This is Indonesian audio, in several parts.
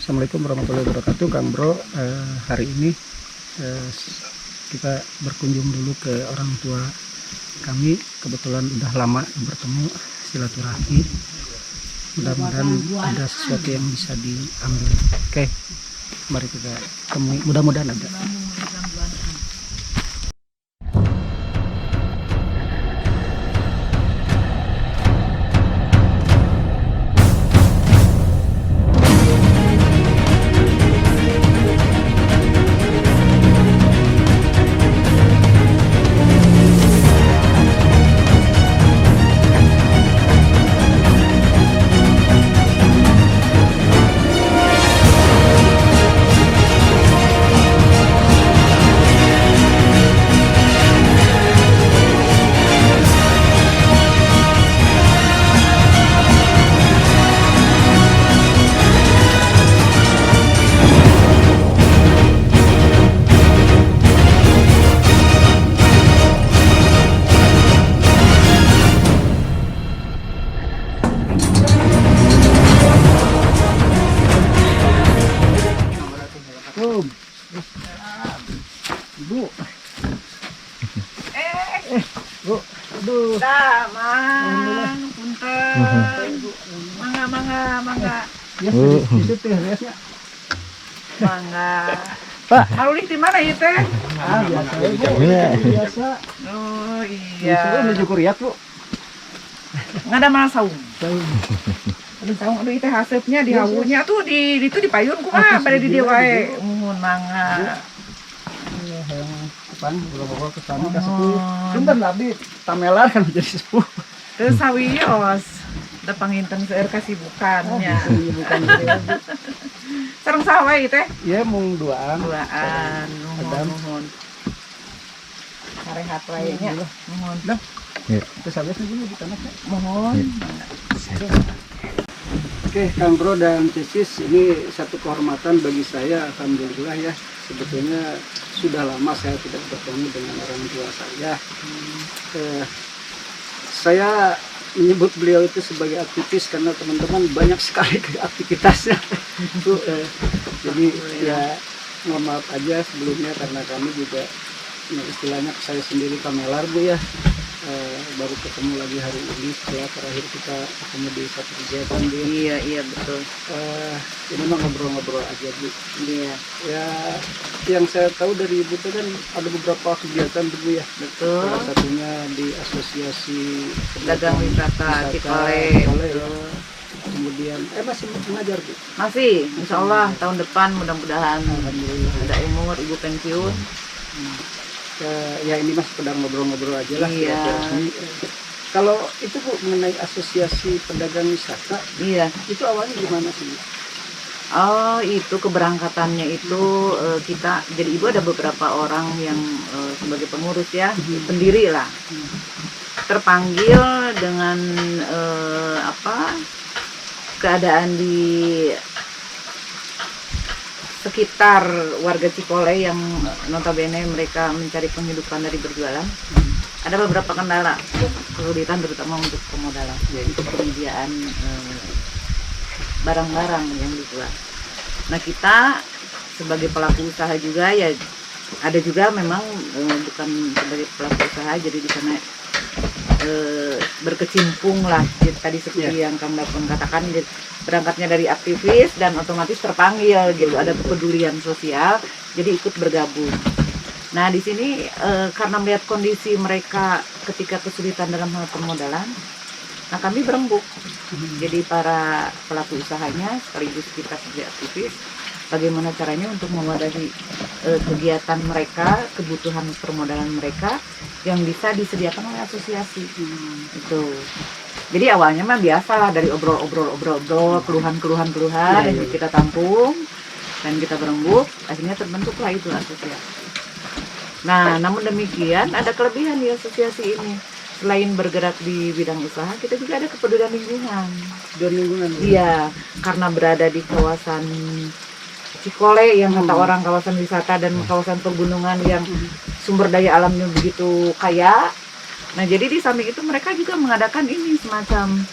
Assalamualaikum warahmatullahi wabarakatuh, Kang Bro. Hari ini kita berkunjung dulu ke orang tua kami. Kebetulan udah lama bertemu, silaturahmi. Mudah-mudahan ada sesuatu yang bisa diambil. Oke, mari kita temui. Mudah-mudahan ada. Bu. Bu. Aduh. Mang, punten. Mangga. Ya, di situ ya, ya. Mangga. Pak. Maruli di mana ya teh? Biasa, Bu. Biasa. Oh Iya. iya. Menuju Kuriat, Bu. Nggak ada malah saung. Saung aduh itu hasepnya di hawunya tuh di itu di payun kumaha pada di dia wae. Muhun mangga. Yang depan, bawa ke sana ke sepuh. Punten Abi, tamelan kan jadi sepuh. Terus sawios. Da panginten seueur kasibukannya. Bukan. Sareng saha wae teh? Ya, mung duaan. Duaan. Adam. Nuhun. Sarehat wae nya. Nuhun. Dah. Ya. Terus habisnya dulu di tanah. Mohon. Oke, Kang Bro dan Cicis, ini satu kehormatan bagi saya, alhamdulillah ya. Sebetulnya sudah lama saya tidak bertemu dengan orang tua saya. Saya menyebut beliau itu sebagai aktivis karena teman-teman banyak sekali aktivitasnya. Jadi ya mohon maaf aja sebelumnya karena kami juga istilahnya saya sendiri kamelar Bu ya. Baru ketemu lagi hari ini setelah terakhir kita ketemu di satu kegiatan Bu. Iya betul. Ini mah ngobrol-ngobrol aja Bu. Iya. Ya yang saya tahu dari Ibu itu kan ada beberapa kegiatan Bu ya. Betul. Salah satunya di asosiasi Dagang wisata Cikole. Ya. Kemudian masih mengajar Bu. Masih, insya Allah tahun depan mudah-mudahan Alhamdulillah. ada umur ibu pensiun. Ya ini mas sedang ngobrol-ngobrol aja lah. Iya. Kalau itu Bu mengenai asosiasi pedagang wisata, Iya. itu awalnya gimana sih Bu? Oh itu keberangkatannya itu kita jadi ibu ada beberapa orang yang sebagai pengurus ya, pendiri lah. Terpanggil dengan keadaan di sekitar warga Cikole yang notabene mereka mencari penghidupan dari berjualan. Ada beberapa kendala kesulitan terutama untuk pemodalan, untuk penyediaan barang-barang yang dijual. Nah kita sebagai pelaku usaha juga ya ada juga memang bukan sebagai pelaku usaha jadi di sana berkecimpung lah tadi seperti yang Kang Dapon katakan berangkatnya dari aktivis dan otomatis terpanggil gitu ada kepedulian sosial jadi ikut bergabung. Nah di sini karena melihat kondisi mereka ketika kesulitan dalam hal permodalan, nah kami berembuk jadi para pelaku usahanya sekaligus kita sebagai aktivis bagaimana caranya untuk mewadahi kegiatan mereka, kebutuhan permodalan mereka yang bisa disediakan oleh asosiasi. Itu. Jadi awalnya mah biasalah dari obrol, keluhan yang kita tampung dan kita berembuk, akhirnya terbentuklah itu asosiasi. Nah, namun demikian ada kelebihan di asosiasi ini. Selain bergerak di bidang usaha, kita juga ada kepedulian lingkungan. Iya, karena berada di kawasan Cikole yang kata orang kawasan wisata dan kawasan pegunungan yang sumber daya alamnya begitu kaya. Nah jadi di samping itu mereka juga mengadakan ini semacam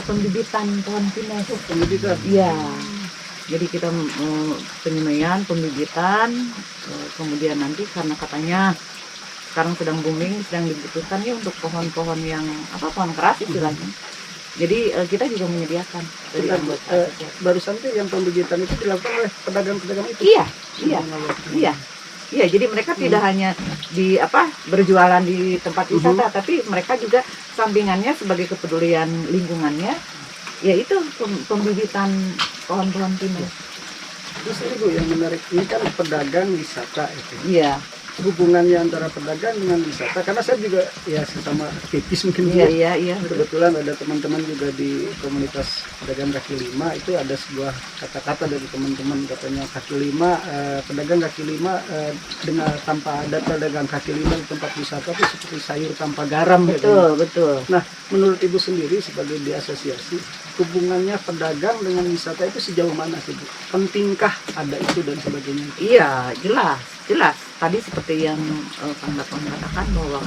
pembibitan pohon pinus. Pembibitan? Iya. Jadi kita penyemaian, pembibitan, kemudian nanti karena katanya sekarang sedang booming, sedang dibutuhkan ya untuk pohon-pohon yang pohon keras istilahnya. Jadi kita juga menyediakan dari anggota asosiasi. Barusan tuh yang pembibitan itu dilakukan oleh pedagang-pedagang itu. Iya, jadi mereka tidak hanya berjualan di tempat wisata, tapi mereka juga sampingannya sebagai kepedulian lingkungannya, yaitu pembibitan pohon-pohon pinus. Terus ini Bu yang menarik, ini kan pedagang wisata itu. Iya. Hubungannya antara pedagang dengan wisata, karena saya juga ya sesama aktivis mungkin. Iya. Kebetulan ada teman-teman juga di komunitas pedagang kaki lima, itu ada sebuah kata-kata dari teman-teman, katanya kaki lima, pedagang kaki lima dengan tanpa ada pedagang kaki lima di tempat wisata itu seperti sayur tanpa garam. Betul. Nah, menurut Ibu sendiri sebagai di asosiasi, hubungannya pedagang dengan wisata itu sejauh mana sih Bu? Pentingkah ada itu dan sebagainya? Iya, jelas. Tadi seperti yang Kang Dapon katakan bahwa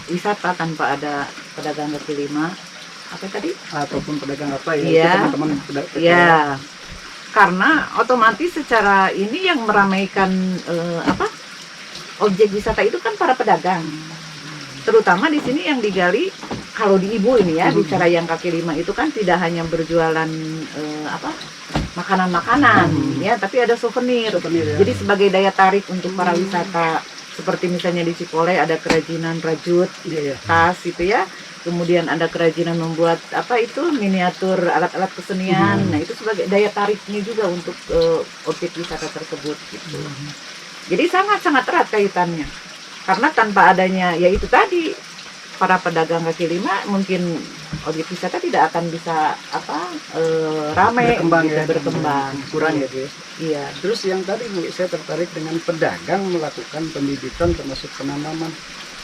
wisata tanpa ada pedagang kaki lima, apa tadi? Ataupun pedagang apa ya? Iya. Teman-teman pedagang. Iya. Karena otomatis secara ini yang meramaikan objek wisata itu kan para pedagang. Terutama di sini yang digali, kalau di Ibu ini ya, bicara yang kaki lima itu kan tidak hanya berjualan makanan-makanan ya, tapi ada souvenir ya. Jadi sebagai daya tarik untuk para wisata, seperti misalnya di Cipolek ada kerajinan rajut, tas itu ya. Kemudian ada kerajinan membuat miniatur alat-alat kesenian. Nah, itu sebagai daya tariknya juga untuk objek wisata tersebut gitu. Jadi sangat-sangat erat kaitannya. Karena tanpa adanya yaitu tadi para pedagang kaki lima, mungkin objek wisata tidak akan bisa ramai berkembang. Kurang ya Bu. Iya. Terus yang tadi Bu, saya tertarik dengan pedagang melakukan pembibitan termasuk penanaman.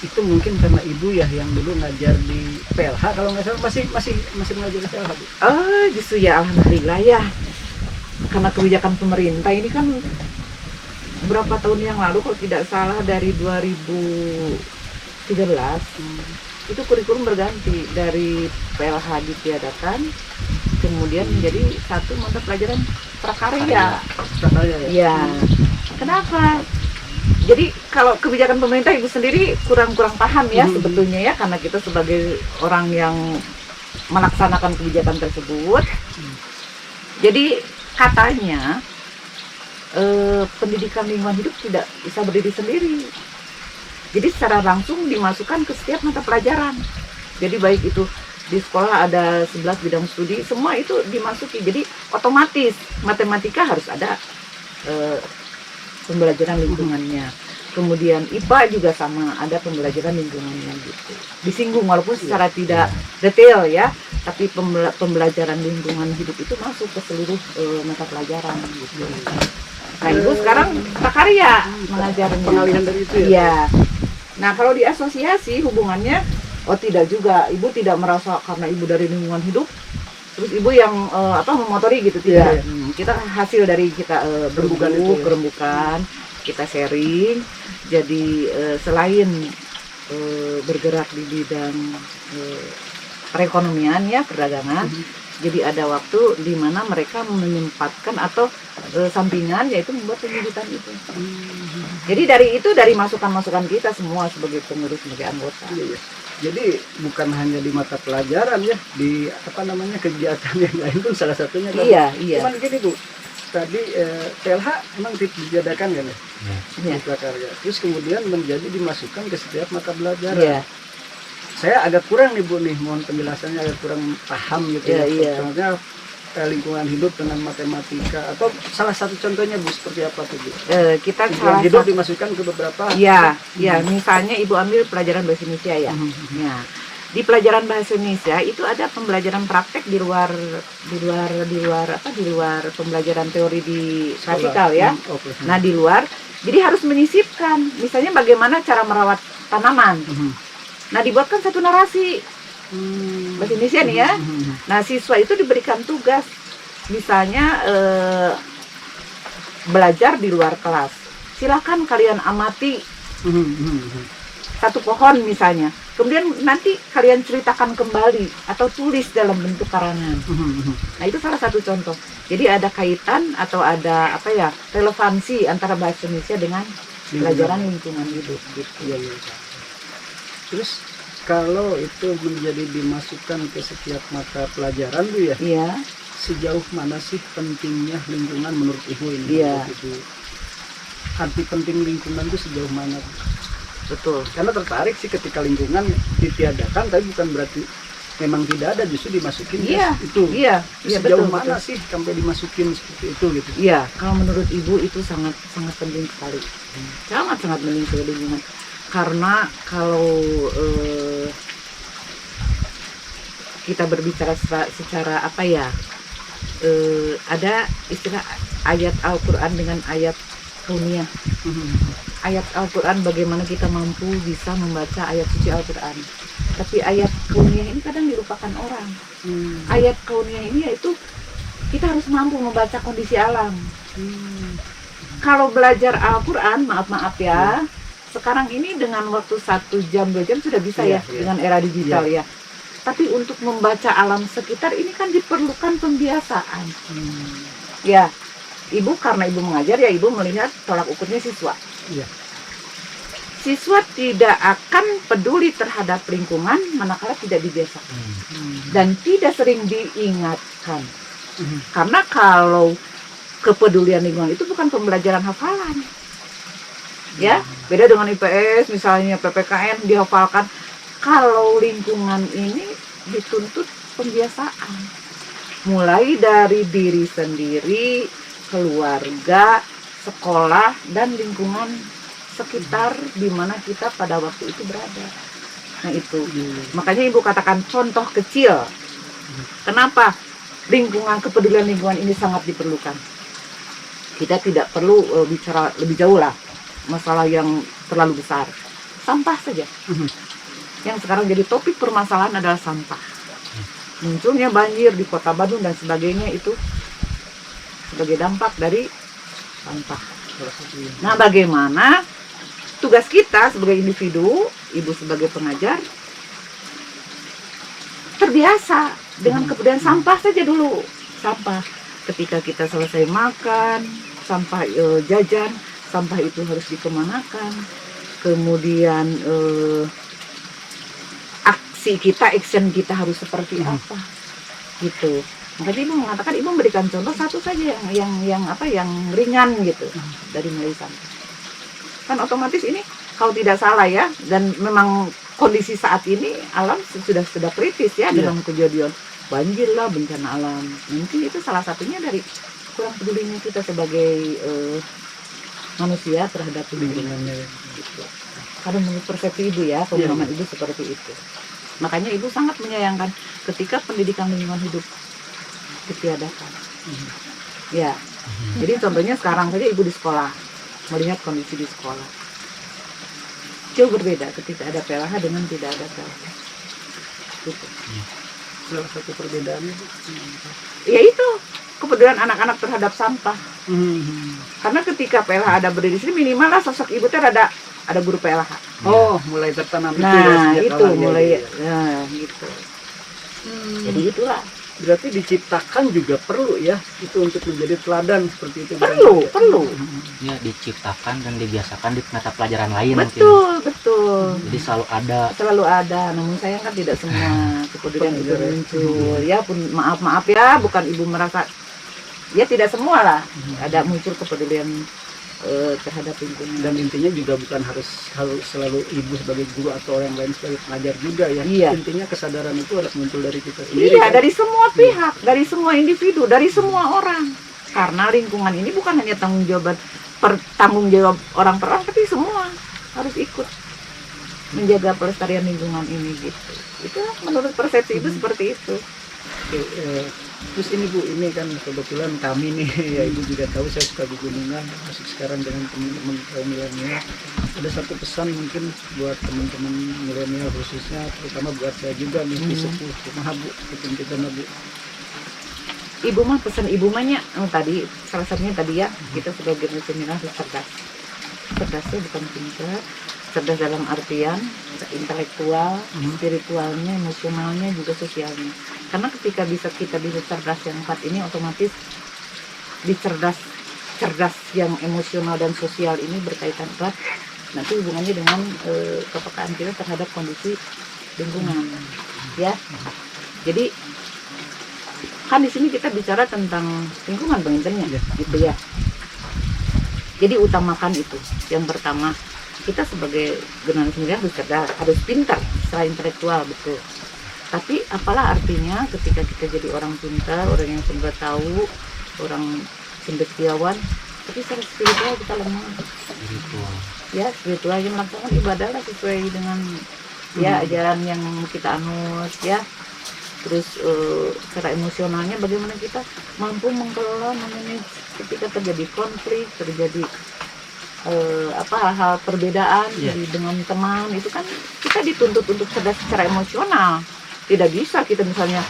Itu mungkin karena Ibu ya yang dulu ngajar di PLH, kalau nggak salah masih mengajar di PLH Bu. Justru ya alhamdulillah ya. Karena kebijakan pemerintah ini kan berapa tahun yang lalu kalau tidak salah dari 2013 itu kurikulum berganti dari PLH ditiadakan, kemudian menjadi satu mata pelajaran prakarya. Ya. Kenapa? Jadi kalau kebijakan pemerintah Ibu sendiri kurang paham ya sebetulnya ya, karena kita sebagai orang yang melaksanakan kebijakan tersebut. Jadi katanya pendidikan lingkungan hidup tidak bisa berdiri sendiri. Jadi secara langsung dimasukkan ke setiap mata pelajaran. Jadi baik itu di sekolah ada 11 bidang studi, semua itu dimasuki. Jadi otomatis matematika harus ada pembelajaran lingkungannya. Kemudian IPA juga sama, ada pembelajaran lingkungannya gitu. Disinggung walaupun secara tidak detail ya, tapi pembelajaran lingkungan hidup itu masuk ke seluruh mata pelajaran gitu. Nah, Ibu sekarang prakarya mengajarnya. Pengalihan dari itu ya? Iya. Nah, kalau di asosiasi hubungannya, tidak juga. Ibu tidak merasa karena Ibu dari lingkungan hidup, terus Ibu yang memotori gitu, tidak. Kita hasil dari kita berembukan, kita sharing. Jadi selain bergerak di bidang perekonomian ya, perdagangan, jadi ada waktu di mana mereka menyempatkan atau sampingan yaitu membuat pembibitan itu. Jadi dari masukan-masukan kita semua sebagai pengurus, sebagai anggota. Iya. Jadi bukan hanya di mata pelajaran ya, di kegiatan yang lain pun salah satunya kan. Iya. Cuman gini Bu, tadi PLH emang dijadakan kan ya? Di prakarya. Terus kemudian menjadi dimasukkan ke setiap mata pelajaran. Iya. Saya agak kurang nih Bu nih, mohon penjelasannya, agak kurang paham gitu ya. Contohnya lingkungan hidup dengan matematika, atau salah satu contohnya Bu seperti apa tuh Bu? Kita lingkungan hidup dimasukkan ke beberapa. Iya, misalnya Ibu ambil pelajaran bahasa Indonesia ya. Nah, di pelajaran bahasa Indonesia itu ada pembelajaran praktek di luar pembelajaran teori di klasikal ya. Nah, di luar, jadi harus menyisipkan, misalnya bagaimana cara merawat tanaman. Nah, dibuatkan satu narasi bahasa Indonesia nih ya. Nah, siswa itu diberikan tugas, misalnya belajar di luar kelas. Silakan kalian amati satu pohon misalnya. kemudian nanti kalian ceritakan kembali atau tulis dalam bentuk karangan. Nah, itu salah satu contoh. Jadi ada kaitan atau ada relevansi antara bahasa Indonesia dengan pelajaran lingkungan hidup gitu. Iya, iya. Terus kalau itu menjadi dimasukkan ke setiap mata pelajaran Bu ya, Iya, sejauh mana sih pentingnya lingkungan menurut Ibu ini? Iya. Menurut Ibu, arti penting lingkungan itu sejauh mana? betul. Karena tertarik sih ketika lingkungan ditiadakan, tapi bukan berarti memang tidak ada, justru dimasukin Iya, itu. Iya, iya Sejauh betul. mana betul. sih sampai dimasukin seperti itu gitu? Iya, kalau menurut Ibu itu sangat penting sekali. Sangat penting ke lingkungan. Karena kalau kita berbicara secara ada istilah ayat Al-Quran dengan ayat kauniyah. Ayat Al-Quran bagaimana kita mampu bisa membaca ayat suci Al-Quran. Tapi ayat kauniyah ini kadang dilupakan orang. Ayat kauniyah ini yaitu kita harus mampu membaca kondisi alam. Kalau belajar Al-Quran, maaf ya, sekarang ini dengan waktu 1 jam 2 jam sudah bisa Iya, ya, iya. dengan era digital ya. Tapi untuk membaca alam sekitar ini kan diperlukan pembiasaan. Ya, Ibu karena Ibu mengajar ya, Ibu melihat tolak ukurnya siswa. Iya. Siswa tidak akan peduli terhadap lingkungan manakala tidak dibiasakan dan tidak sering diingatkan. Karena kalau kepedulian lingkungan itu bukan pembelajaran hafalan. Ya, beda dengan IPS misalnya PPKN dihafalkan. Kalau lingkungan ini dituntut pembiasaan. Mulai dari diri sendiri, keluarga, sekolah, dan lingkungan sekitar di mana kita pada waktu itu berada. Nah itu, makanya Ibu katakan contoh kecil. Kenapa lingkungan, kepedulian lingkungan ini sangat diperlukan? Kita tidak perlu bicara lebih jauh lah, masalah yang terlalu besar. Sampah saja. Yang sekarang jadi topik permasalahan adalah sampah. Munculnya banjir di kota Bandung dan sebagainya itu sebagai dampak dari sampah. Nah, bagaimana tugas kita sebagai individu, Ibu sebagai pengajar, terbiasa dengan kepedulian sampah saja dulu. Sampah ketika kita selesai makan, sampah jajan, sampah itu harus dikemanakan. Kemudian action kita harus seperti apa, gitu. Makanya Ibu mengatakan, Ibu memberikan contoh satu saja yang ringan gitu dari mulai sampah. Kan otomatis ini kalau tidak salah ya, dan memang kondisi saat ini alam sudah kritis ya dengan kejadian banjir lah, bencana alam. Mungkin itu salah satunya dari kurang pedulinya kita sebagai manusia terhadap lingkungannya. Gitu. Karena menurut persepsi Ibu ya, pemahaman Ibu seperti itu. Makanya Ibu sangat menyayangkan ketika pendidikan lingkungan hidup ditiadakan. Ya, jadi contohnya sekarang saja Ibu di sekolah, melihat kondisi di sekolah. Jauh berbeda ketika ada PLH dengan tidak ada PLH. Gitu. Salah satu perbedaannya Bu. Ya itu, kepedulian anak-anak terhadap sampah. Karena ketika PLH ada berdiri di sini, minimal lah sosok Ibu itu ada guru PLH. Oh, mulai tertanam Nah, sejak itu awal, mulai, ya. nah gitu. Jadi itulah. Berarti diciptakan juga perlu ya, itu untuk menjadi teladan seperti itu. Perlu. Ya, diciptakan dan dibiasakan di mata pelajaran lain mungkin. Betul. Jadi selalu ada, namun sayang kan tidak semua kepedulian itu muncul. Ya pun maaf ya, bukan Ibu merasa ya tidak semua lah ada muncul kepedulian terhadap lingkungan. Dan intinya juga bukan harus selalu Ibu sebagai guru atau orang lain sebagai pengajar juga ya. Iya. Intinya kesadaran itu harus muncul dari kita sendiri. Iya, kan? dari semua pihak, dari semua individu, dari semua orang. Karena lingkungan ini bukan hanya tanggung jawab orang per orang, tapi semua harus ikut menjaga pelestarian lingkungan ini gitu. Itu menurut persepsi Ibu seperti itu. Oke, terus ini Bu, ini kan kebetulan kami nih ya, Ibu juga tahu saya suka pegunungan, masuk sekarang dengan teman-teman kaum milenial. Ada satu pesan mungkin buat teman-teman milenial khususnya, terutama buat saya juga nih, sepuh kumaha Bu, pesan kita Bu. Ibu mah pesan Ibu mahnya tadi salah satunya tadi ya, kita sebagai generasi cerdas. Cerdasnya bukan pintar, Cerdas dalam artian intelektual, spiritualnya, emosionalnya, juga sosialnya. Karena ketika kita bisa cerdas yang 4 ini, otomatis di cerdas yang emosional dan sosial ini berkaitan erat nanti hubungannya dengan kepekaan kita terhadap kondisi lingkungan, ya. Jadi kan di sini kita bicara tentang lingkungan penginternya, gitu ya. Jadi utamakan itu. Yang pertama, kita sebagai generasi muda harus cerdas, harus pintar secara intelektual, betul. Tapi apalah artinya ketika kita jadi orang pintar, orang yang sumber tahu, orang cendekiawan, tapi secara spiritual kita lemah. Ya, spiritual yang melaksanakan ibadah lah sesuai dengan ya ajaran yang kita anut, ya. Terus secara emosionalnya bagaimana kita mampu mengelola memanage ketika terjadi konflik, terjadi hal-hal perbedaan dengan teman, itu kan kita dituntut untuk cerdas secara emosional. Tidak bisa kita misalnya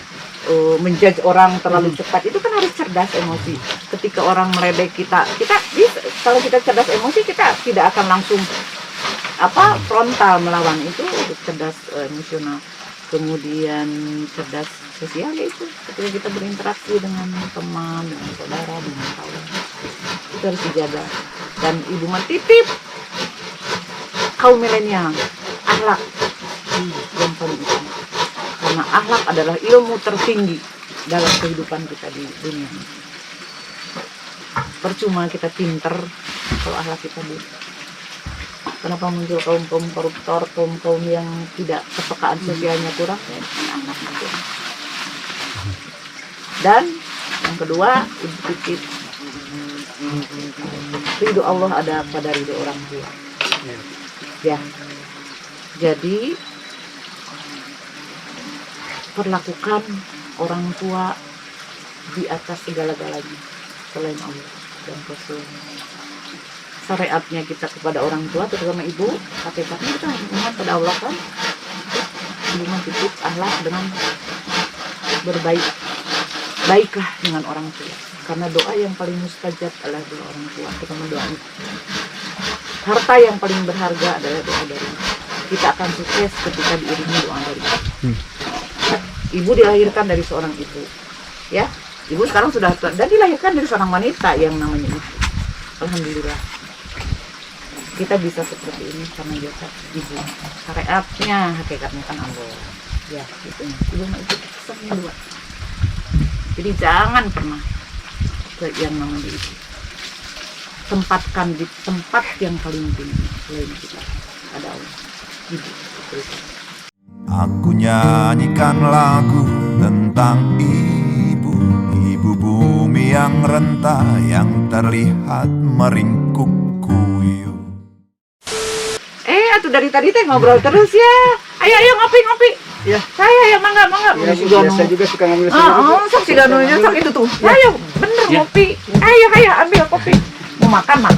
menjudge orang terlalu cepat, itu kan harus cerdas emosi. Ketika orang meledek kita bisa, kalau kita cerdas emosi kita tidak akan langsung frontal melawan, itu cerdas emosional. Kemudian cerdas sosial, itu ketika kita berinteraksi dengan teman, dengan saudara, dengan kawan, itu harus dijaga. Dan ibu mentitip kaum milenial, akhlak yang paling utama. Karena akhlak adalah ilmu tertinggi dalam kehidupan kita di dunia. Percuma kita pinter kalau akhlak kita buruk. Kenapa muncul kaum-kaum koruptor, kaum-kaum yang tidak kepekaan sosialnya kurang? Ya, akhlaknya kurang. Dan yang kedua, titip ridho Allah ada pada ridho orang tua. Ya. Jadi perlakukan orang tua di atas segala-galanya selain Allah dan Rasul. Syariatnya kita kepada orang tua, terutama ibu, hakikatnya kita ingat pada Allah kan. Ibu titip akhlak dengan berbaik, baiklah dengan orang tua. Karena doa yang paling mustajab adalah doa orang tua, terutama doa ibu. Harta yang paling berharga adalah doa dari ibu. Kita akan sukses ketika diiringi doa dari ibu. Ibu dilahirkan dari seorang ibu, ya. Ibu sekarang sudah tua dan dilahirkan dari seorang wanita yang namanya ibu. Alhamdulillah, kita bisa seperti ini karena jasa ibu. Syariatnya, hakikatnya kan Allah. Ya, gitu. Ibu mah itu kesannya dua. Jadi jangan pernah ke yang namanya ibu. Tempatkan di tempat yang paling tinggi selain kita ada Allah. Ibu. Terus. Aku nyanyikan lagu tentang ibu, ibu bumi yang renta, yang terlihat meringkuk kuyup. Atuh dari tadi teh ngobrol terus ya. Ayo ngopi. Ya. Saya mangga. Ya, saya juga suka ngambil sendiri. Sok si Ganonya sok itu tuh. Ayo, bener ngopi. Ayo ambil kopi. Mau makan.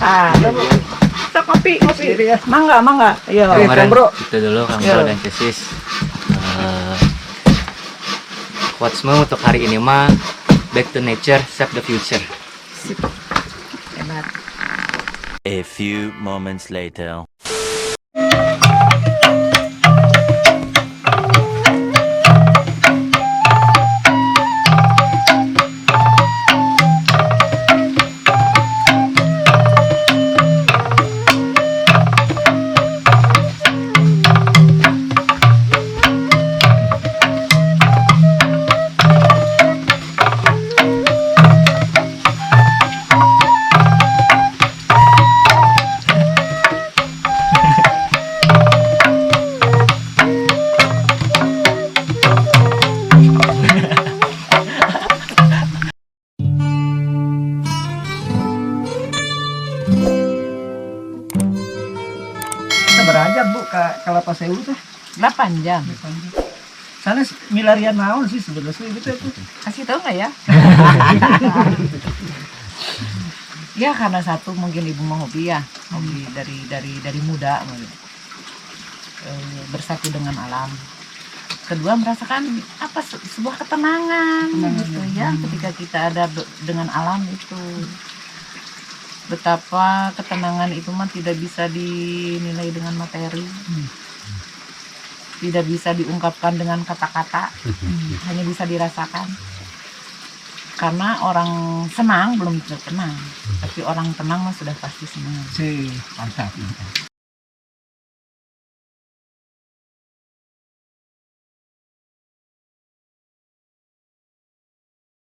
Sok ngopi. Ya. Mangga. Ayo. Kemarin Bro. itu dulu Kang Bro dan Cesis. Quotesmu untuk hari ini mah, back to nature, save the future. Hebat. A few moments later. Beraja Bu ke Kelapa Sewu teh 8 jam. sana milarian naon sih sebenarnya gitu tuh. Kasih tahu nggak ya? Ya karena satu mungkin ibu mau hobi ya, hobi dari muda, bersatu dengan alam. Kedua merasakan apa sebuah ketenangan gitu ya, ketika kita ada dengan alam itu. betapa ketenangan itu mah tidak bisa dinilai dengan materi, tidak bisa diungkapkan dengan kata-kata, hanya bisa dirasakan. Karena orang senang belum tentu tenang, tapi orang tenang mah sudah pasti senang. Si, mantap.